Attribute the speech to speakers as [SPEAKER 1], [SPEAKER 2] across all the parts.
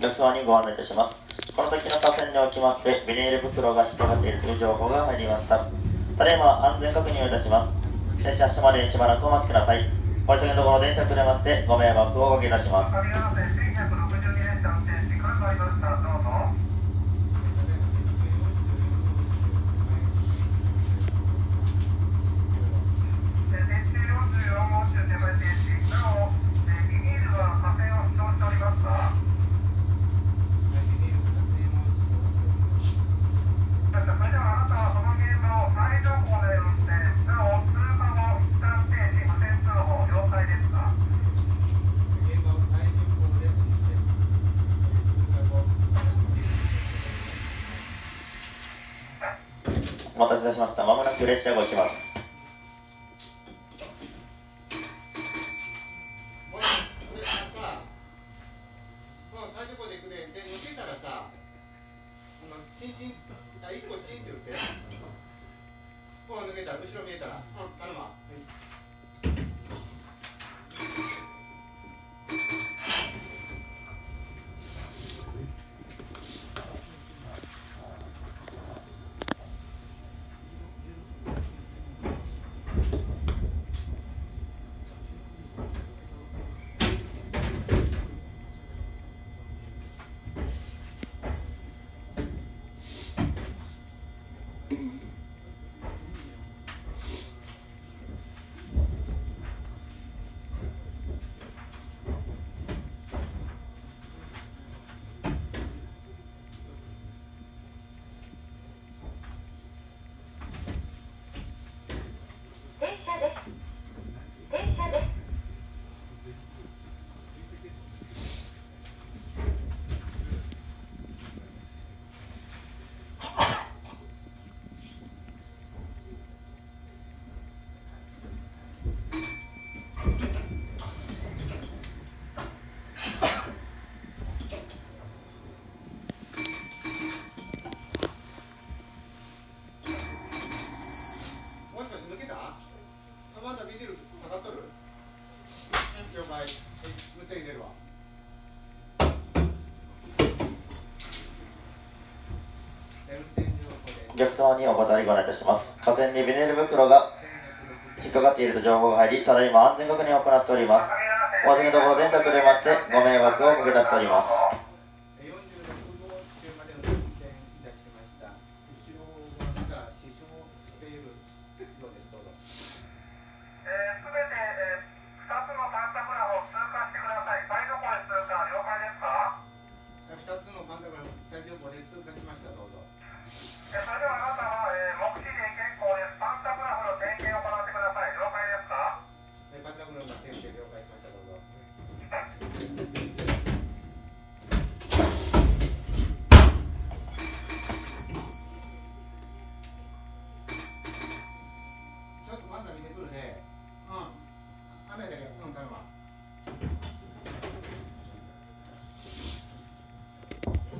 [SPEAKER 1] 逆側にご案内いたします。この先の河川におきまして、ビニール袋が引っかかっているという情報が入りました。ただいま安全確認をいたします。列車発車までしばらくお待ちください。お急ぎのところ電車遅れましてご迷惑をおかけいたします。お待たせいたしました。まもなく列車が動きます。お客様にお断りご案内いたします。河川にビニール袋が引っかかっていると情報が入り、ただいま安全確認を行っております。お急ぎのところ電車遅れましてご迷惑をおかけ出しております。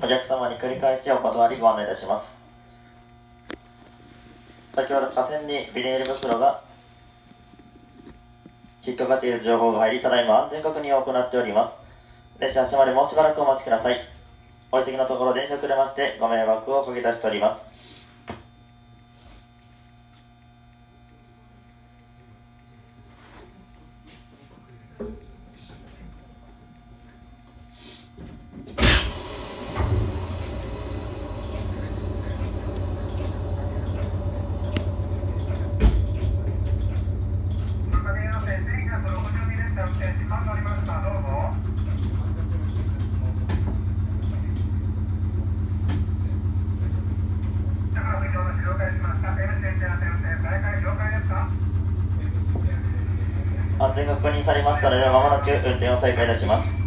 [SPEAKER 1] お客様に繰り返しお断りご案内いたします。先ほど河川にビニール袋が引っかかっている情報が入り、ただいま安全確認を行っております。列車発車までもうしばらくお待ちください。お急ぎのところ電車遅れましてご迷惑をおかけ出しております。安全が確認されましたので、まもなく運転を再開いたします。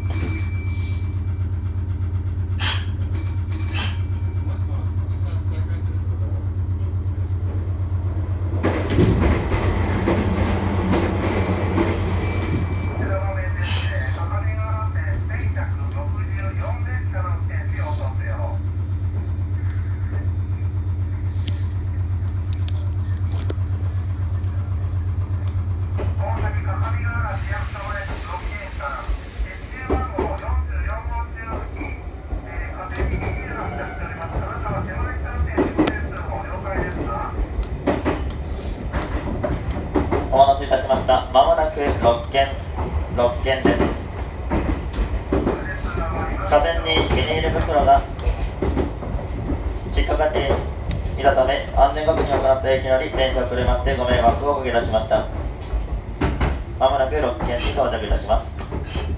[SPEAKER 1] 6件です。架線にビニール袋が引っかかっていたため、安全確認を行った駅により電車を遅れましてご迷惑をおかけいたしました。まもなく6件に到着いたします。